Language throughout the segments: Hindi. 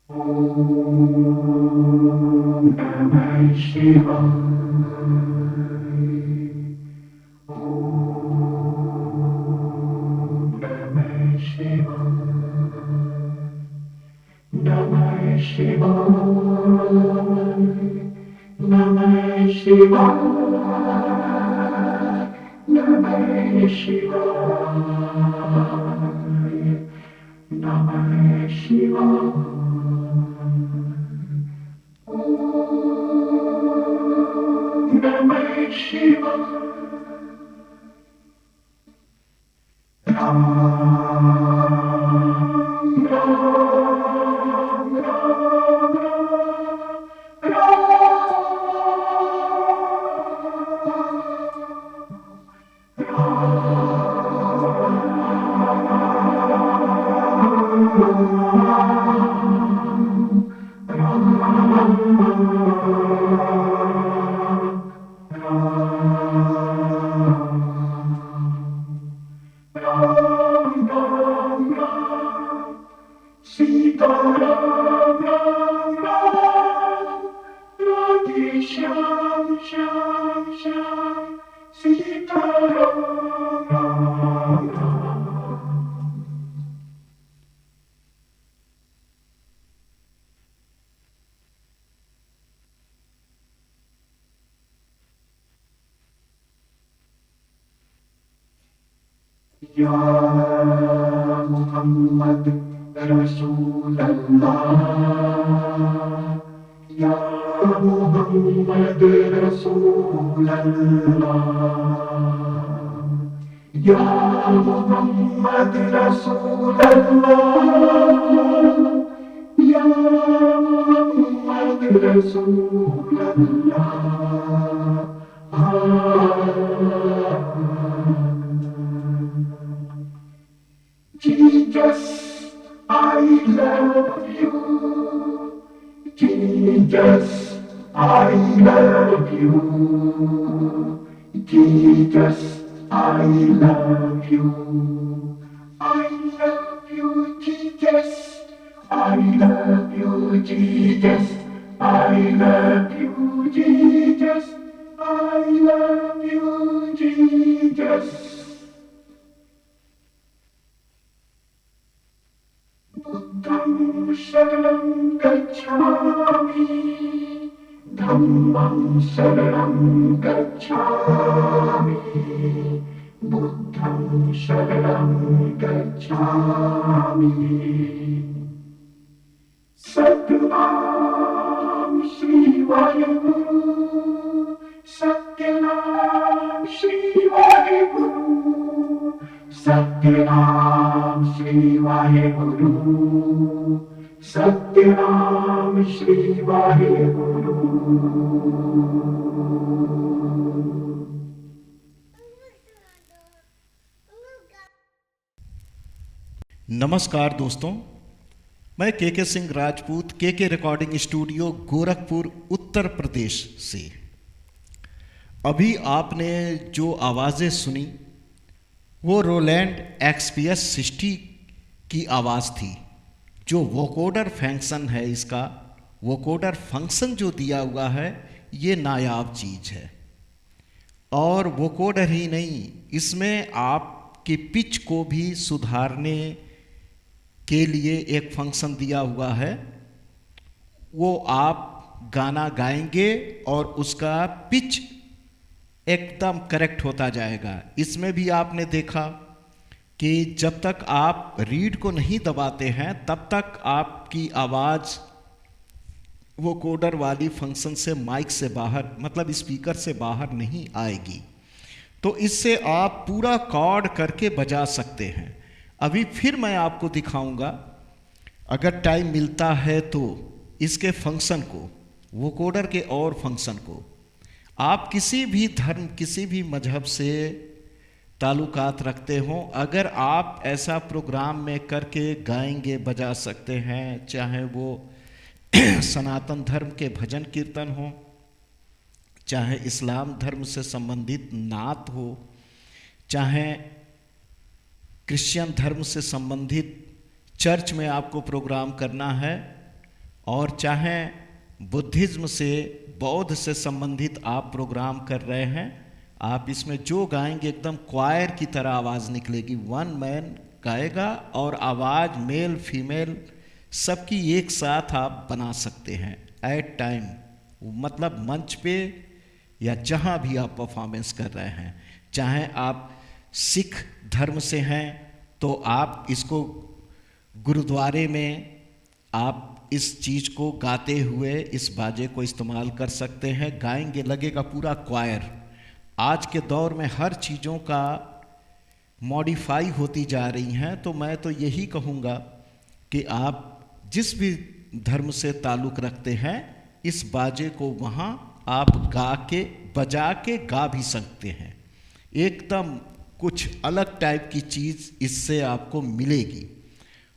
Om Namah Shivaya. Om Namah Shivaya. Namah Shivaya. Namah Shivaya. Namah Shivaya. Namah Shivaya. Namah Shivaya. Ram, Ram, Ram, Ram, Ram, Ram. Sita Ram, Ram, Ram. Radhe Shyam, Shyam, Shyam. Sita Ram, Ram, Ram. Ya Muhammad Rasulullah. Ya Muhammad Rasulullah. Ya Muhammad Rasulullah. Ya Muhammad Rasulullah. Jesus, I love you. Jesus, I love you. Jesus, I love you. I love you, Jesus. I love you, Jesus. I love you, Jesus. I love you, Jesus. Buddham Sharanam Gacchami. Dhammam Sharanam Gacchami. Buddham Sharanam Gacchami. Satnam Shivaya Guru. Satnam Shivaya Guru. Satnam Shivaya Guru. Satnam Shivaya Guru. नमस्कार दोस्तों, मैं के सिंह राजपूत के रिकॉर्डिंग स्टूडियो गोरखपुर उत्तर प्रदेश से। अभी आपने जो आवाज़ें सुनी वो रोलैंड XPS 60 की आवाज़ थी। जो वोकोडर फंक्शन है, इसका वोकोडर फंक्शन जो दिया हुआ है ये नायाब चीज़ है। और वोकोडर ही नहीं, इसमें आपकी पिच को भी सुधारने के लिए एक फंक्शन दिया हुआ है। वो आप गाना गाएंगे और उसका पिच एकदम करेक्ट होता जाएगा। इसमें भी आपने देखा कि जब तक आप रीड को नहीं दबाते हैं तब तक आपकी आवाज़ वो कोडर वाली फंक्शन से, माइक से बाहर, मतलब स्पीकर से बाहर नहीं आएगी। तो इससे आप पूरा कॉर्ड करके बजा सकते हैं। अभी फिर मैं आपको दिखाऊंगा, अगर टाइम मिलता है तो, इसके फंक्शन को, वो कोडर के और फंक्शन को। आप किसी भी धर्म, किसी भी मजहब से ताल्लुकात रखते हों, अगर आप ऐसा प्रोग्राम में करके गाएंगे, बजा सकते हैं, चाहे वो सनातन धर्म के भजन कीर्तन हो, चाहे इस्लाम धर्म से संबंधित नात हो, चाहे क्रिश्चियन धर्म से संबंधित चर्च में आपको प्रोग्राम करना है, और चाहे बुद्धिज्म से, बौद्ध से संबंधित आप प्रोग्राम कर रहे हैं, आप इसमें जो गाएंगे एकदम क्वायर की तरह आवाज़ निकलेगी। वन मैन गाएगा और आवाज़ मेल फीमेल सबकी एक साथ आप बना सकते हैं एट टाइम, मतलब मंच पे या जहाँ भी आप परफॉर्मेंस कर रहे हैं। चाहे आप सिख धर्म से हैं तो आप इसको गुरुद्वारे में आप इस चीज़ को गाते हुए इस बाजे को इस्तेमाल कर सकते हैं, गाएंगे लगेगा पूरा क्वायर। आज के दौर में हर चीज़ों का मॉडिफाई होती जा रही हैं, तो मैं तो यही कहूँगा कि आप जिस भी धर्म से ताल्लुक़ रखते हैं इस बाजे को वहाँ आप गा के बजा के गा भी सकते हैं। एकदम कुछ अलग टाइप की चीज़ इससे आपको मिलेगी।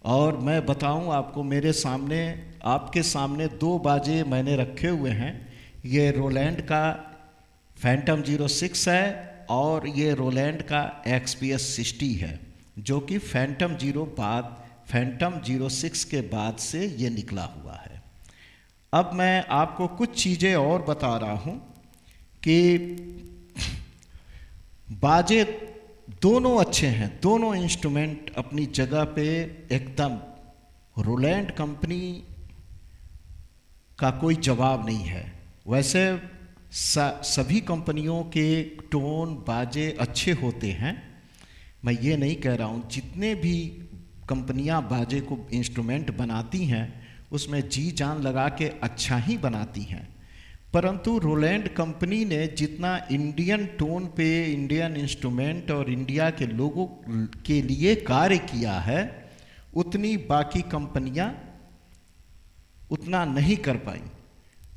और मैं बताऊं आपको, मेरे सामने आपके सामने दो बाजे मैंने रखे हुए हैं। ये रोलैंड का फैंटम 06 है और ये रोलैंड का XPS 60 है, जो कि फैंटम 06 के बाद से ये निकला हुआ है। अब मैं आपको कुछ चीज़ें और बता रहा हूँ कि बाजे दोनों अच्छे हैं, दोनों इंस्ट्रूमेंट अपनी जगह पे एकदम। रोलैंड कंपनी का कोई जवाब नहीं है। वैसे सभी कंपनियों के टोन बाजे अच्छे होते हैं, मैं ये नहीं कह रहा हूँ। जितने भी कंपनियां बाजे को इंस्ट्रूमेंट बनाती हैं उसमें जी जान लगा के अच्छा ही बनाती हैं, परंतु रोलैंड कंपनी ने जितना इंडियन टोन पे, इंडियन इंस्ट्रूमेंट और इंडिया के लोगों के लिए कार्य किया है, उतनी बाकी कंपनियां उतना नहीं कर पाई।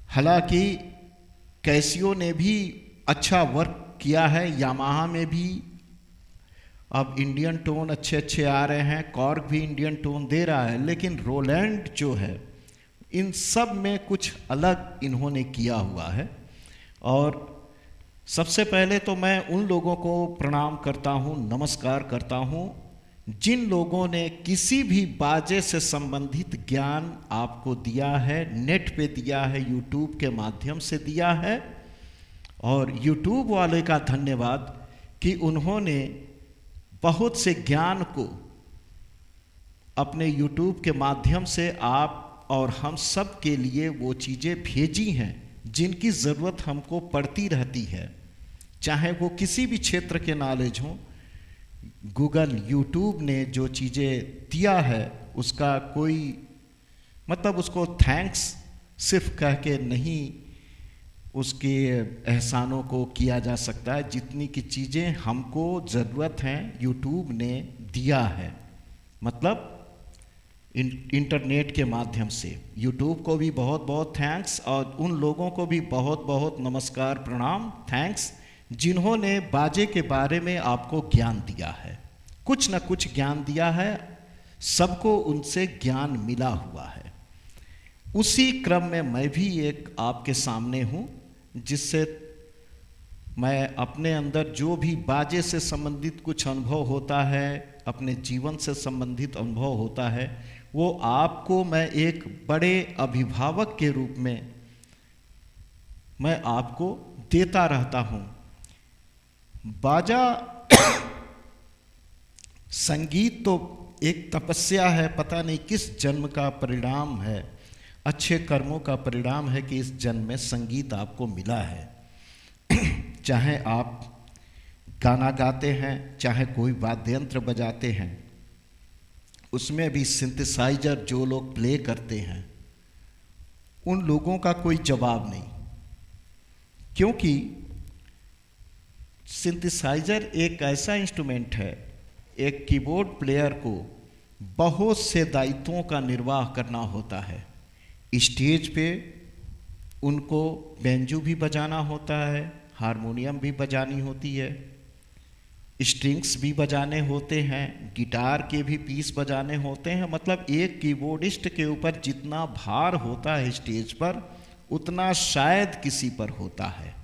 हालांकि कैसियो ने भी अच्छा वर्क किया है, यामाहा में भी अब इंडियन टोन अच्छे अच्छे आ रहे हैं, कॉर्ग भी इंडियन टोन दे रहा है, लेकिन रोलैंड जो है इन सब में कुछ अलग इन्होंने किया हुआ है। और सबसे पहले तो मैं उन लोगों को प्रणाम करता हूँ, नमस्कार करता हूँ जिन लोगों ने किसी भी बाजे से संबंधित ज्ञान आपको दिया है, नेट पे दिया है, यूट्यूब के माध्यम से दिया है। और यूट्यूब वाले का धन्यवाद कि उन्होंने बहुत से ज्ञान को अपने यूट्यूब के माध्यम से आप और हम सब के लिए वो चीज़ें भेजी हैं जिनकी ज़रूरत हमको पड़ती रहती है, चाहे वो किसी भी क्षेत्र के नॉलेज हों। गूगल, यूट्यूब ने जो चीज़ें दिया है उसका कोई मतलब उसको थैंक्स सिर्फ कह के नहीं उसके एहसानों को किया जा सकता है। जितनी की चीज़ें हमको ज़रूरत हैं यूट्यूब ने दिया है, मतलब इंटरनेट के माध्यम से। यूट्यूब को भी बहुत बहुत थैंक्स और उन लोगों को भी बहुत बहुत नमस्कार, प्रणाम, थैंक्स जिन्होंने बाजे के बारे में आपको ज्ञान दिया है, कुछ न कुछ ज्ञान दिया है, सबको उनसे ज्ञान मिला हुआ है। उसी क्रम में मैं भी एक आपके सामने हूँ जिससे मैं अपने अंदर जो भी बाजे से संबंधित कुछ अनुभव होता है, अपने जीवन से संबंधित अनुभव होता है, वो आपको मैं एक बड़े अभिभावक के रूप में मैं आपको देता रहता हूँ। बाजा संगीत तो एक तपस्या है, पता नहीं किस जन्म का परिणाम है, अच्छे कर्मों का परिणाम है कि इस जन्म में संगीत आपको मिला है। चाहे आप गाना गाते हैं, चाहे कोई वाद्य यंत्र बजाते हैं, उसमें भी सिंथेसाइजर जो लोग प्ले करते हैं उन लोगों का कोई जवाब नहीं, क्योंकि सिंथेसाइजर एक ऐसा इंस्ट्रूमेंट है, एक कीबोर्ड प्लेयर को बहुत से दायित्वों का निर्वाह करना होता है। स्टेज पे उनको बेंजू भी बजाना होता है, हारमोनियम भी बजानी होती है, स्ट्रिंग्स भी बजाने होते हैं, गिटार के भी पीस बजाने होते हैं। मतलब एक कीबोर्डिस्ट के ऊपर जितना भार होता है स्टेज पर उतना शायद किसी पर होता है,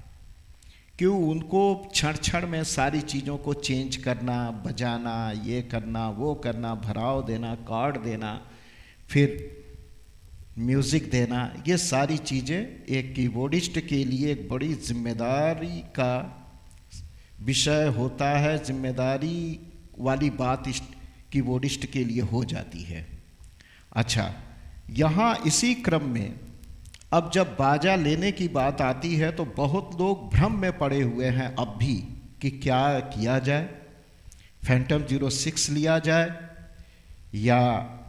क्यों उनको क्षण क्षण में सारी चीज़ों को चेंज करना, बजाना, ये करना, वो करना, भराव देना, कॉर्ड देना, फिर म्यूज़िक देना, ये सारी चीज़ें एक कीबोर्डिस्ट के लिए एक बड़ी जिम्मेदारी का विषय होता है, जिम्मेदारी वाली बात इस कीबोर्डिस्ट के लिए हो जाती है। अच्छा, यहाँ इसी क्रम में अब जब बाजा लेने की बात आती है तो बहुत लोग भ्रम में पड़े हुए हैं अब भी कि क्या किया जाए, फैंटम 06 लिया जाए या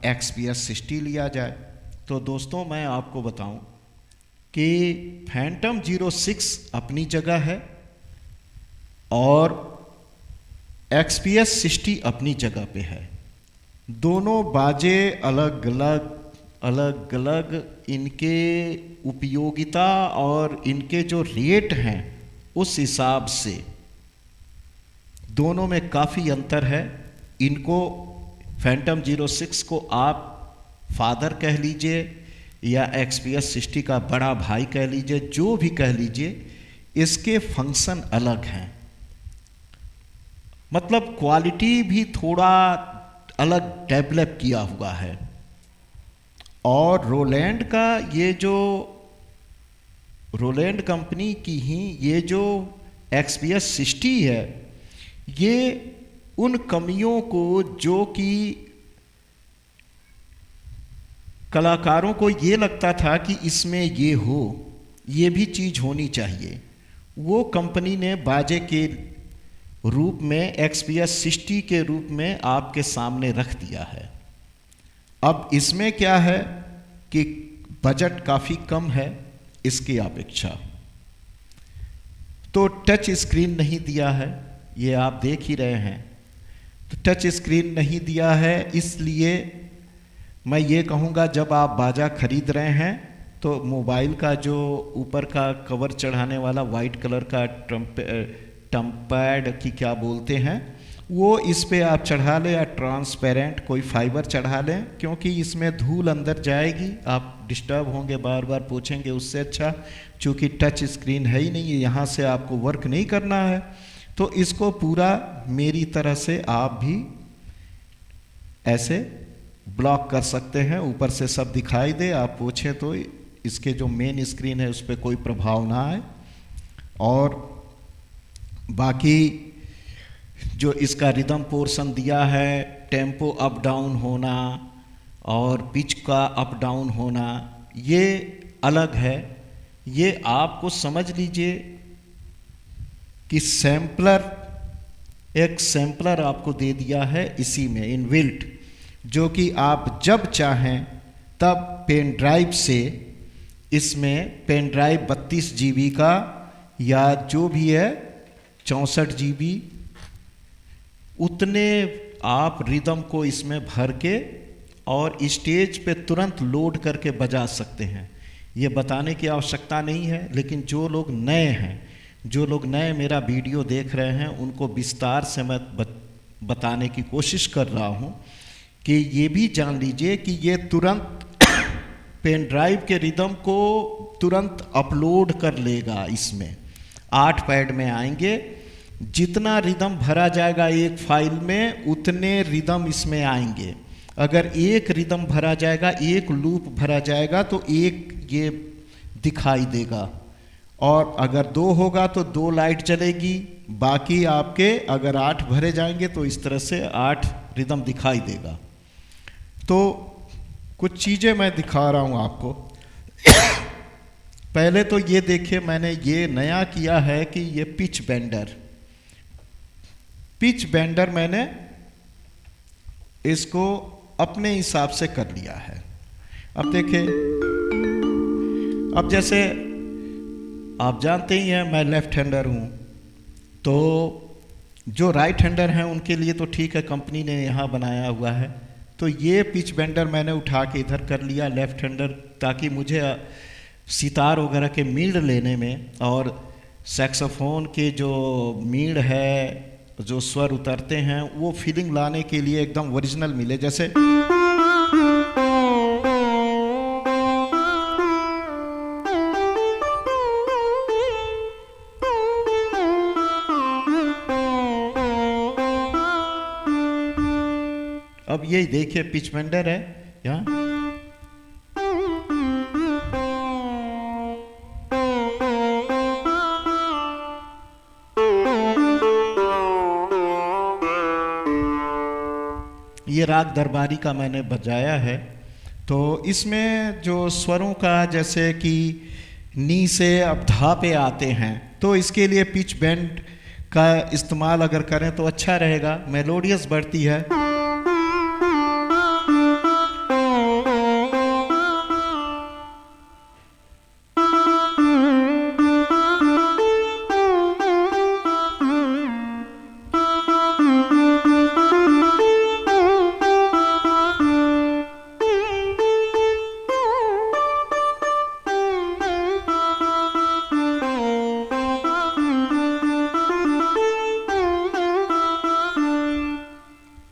XPS 60 लिया जाए। तो दोस्तों मैं आपको बताऊं कि फैंटम 06 अपनी जगह है और XPS 60 अपनी जगह पे है। दोनों बाजे अलग अलग इनके उपयोगिता और इनके जो रेट हैं उस हिसाब से दोनों में काफ़ी अंतर है। इनको फैंटम 06 को आप फादर कह लीजिए या XPS 60 का बड़ा भाई कह लीजिए, जो भी कह लीजिए, इसके फंक्शन अलग हैं। मतलब क्वालिटी भी थोड़ा अलग डेवलप किया हुआ है। और रोलैंड का ये जो रोलैंड कंपनी की ही ये जो XPS 60 है, ये उन कमियों को जो कि कलाकारों को ये लगता था कि इसमें ये हो, ये भी चीज़ होनी चाहिए, वो कंपनी ने बाजे के रूप में XPS 60 के रूप में आपके सामने रख दिया है। अब इसमें क्या है कि बजट काफ़ी कम है इसकी अपेक्षा, तो टच स्क्रीन नहीं दिया है, ये आप देख ही रहे हैं। तो टच स्क्रीन नहीं दिया है, इसलिए मैं ये कहूँगा जब आप बाजा खरीद रहे हैं तो मोबाइल का जो ऊपर का कवर चढ़ाने वाला वाइट कलर का टम्पैड की क्या बोलते हैं, वो इस पे आप चढ़ा लें या ट्रांसपेरेंट कोई फाइबर चढ़ा लें, क्योंकि इसमें धूल अंदर जाएगी, आप डिस्टर्ब होंगे, बार बार पूछेंगे। उससे अच्छा चूँकि टच स्क्रीन है ही नहीं है, यहाँ से आपको वर्क नहीं करना है, तो इसको पूरा मेरी तरह से आप भी ऐसे ब्लॉक कर सकते हैं, ऊपर से सब दिखाई दे, आप पूछें तो इसके जो मेन स्क्रीन है उस पर कोई प्रभाव ना आए। और बाकी जो इसका रिदम पोर्शन दिया है, टेम्पो अप डाउन होना और पिच का अप डाउन होना, ये अलग है। ये आपको समझ लीजिए कि एक सैम्पलर आपको दे दिया है इसी में इनबिल्ट, जो कि आप जब चाहें तब पेन ड्राइव से, इसमें पेन ड्राइव 32 GB का या जो भी है 64 GB, उतने आप रिदम को इसमें भर के और स्टेज पे तुरंत लोड करके बजा सकते हैं। ये बताने की आवश्यकता नहीं है, लेकिन जो लोग नए हैं, जो लोग नए मेरा वीडियो देख रहे हैं, उनको विस्तार से मैं बताने की कोशिश कर रहा हूँ कि ये भी जान लीजिए कि ये तुरंत पेन ड्राइव के रिदम को तुरंत अपलोड कर लेगा। इसमें 8 पैड में आएंगे, जितना रिदम भरा जाएगा एक फाइल में उतने रिदम इसमें आएंगे। अगर एक रिदम भरा जाएगा, एक लूप भरा जाएगा तो एक ये दिखाई देगा, और अगर 2 होगा तो 2 लाइट जलेगी। बाकी आपके अगर 8 भरे जाएंगे तो इस तरह से 8 रिदम दिखाई देगा। तो कुछ चीज़ें मैं दिखा रहा हूँ आपको। पहले तो ये देखिए, मैंने ये नया किया है कि ये पिच बेंडर मैंने इसको अपने हिसाब से कर लिया है। अब देखिए, अब जैसे आप जानते ही हैं मैं लेफ्ट हैंडर हूँ, तो जो राइट हैंडर हैं उनके लिए तो ठीक है, कंपनी ने यहाँ बनाया हुआ है। तो ये पिच बेंडर मैंने उठा के इधर कर लिया लेफ्ट हैंडर, ताकि मुझे सितार वगैरह के मीड़ लेने में और सैक्सोफोन के जो मीड़ है, जो स्वर उतरते हैं, वो फीलिंग लाने के लिए एकदम ओरिजिनल मिले। जैसे अब ये देखिए पिच बेंडर है यहाँ, ये राग दरबारी का मैंने बजाया है। तो इसमें जो स्वरों का, जैसे कि नी से अब धा पे आते हैं, तो इसके लिए पिच बेंड का इस्तेमाल अगर करें तो अच्छा रहेगा, मेलोडियस बढ़ती है।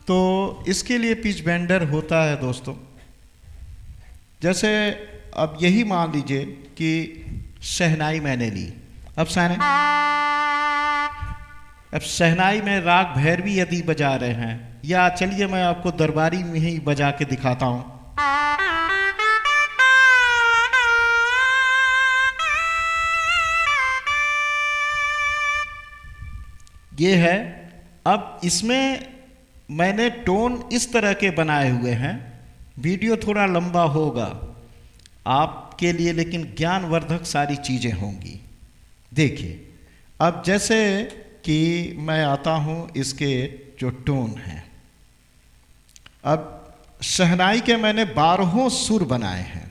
तो इसके लिए पिच बेंडर होता है दोस्तों। जैसे अब यही मान लीजिए कि शहनाई मैंने ली, अब शहनाई में राग भैरवी यदि बजा रहे हैं, या चलिए मैं आपको दरबारी में ही बजा के दिखाता हूं। ये है। अब इसमें मैंने टोन इस तरह के बनाए हुए हैं, वीडियो थोड़ा लंबा होगा आपके लिए, लेकिन ज्ञानवर्धक सारी चीज़ें होंगी। देखिए, अब जैसे कि मैं आता हूँ इसके जो टोन हैं, अब शहनाई के मैंने 12 सुर बनाए हैं।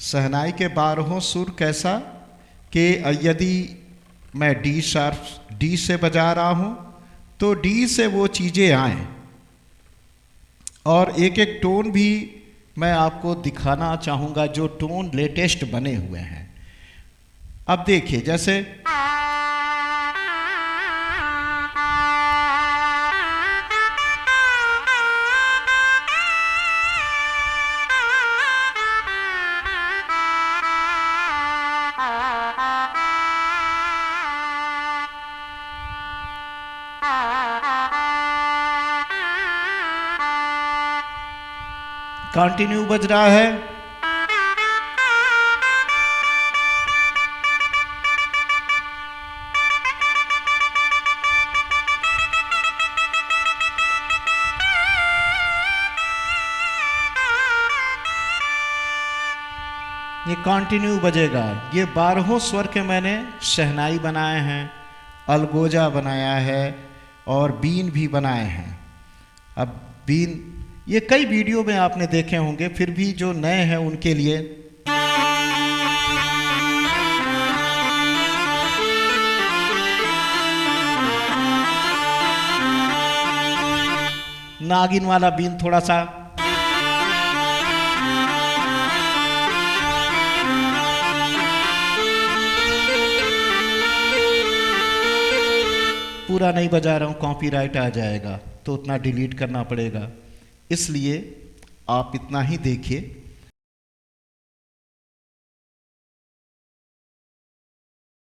शहनाई के 12 सुर कैसा कि यदि मैं डी शार्प डी से बजा रहा हूँ तो डी से वो चीज़ें आएँ, और एक एक टोन भी मैं आपको दिखाना चाहूँगा जो टोन लेटेस्ट बने हुए हैं। अब देखिए, जैसे कंटिन्यू बज रहा है। ये कंटिन्यू बजेगा। ये 12 स्वर के मैंने शहनाई बनाए हैं, अलगोजा बनाया है और बीन भी बनाए हैं। अब बीन ये कई वीडियो में आपने देखे होंगे, फिर भी जो नए हैं उनके लिए नागिन वाला बीन थोड़ा सा पूरा नहीं बजा रहा हूँ, कॉपीराइट आ जाएगा तो उतना डिलीट करना पड़ेगा। इसलिए आप इतना ही देखिए।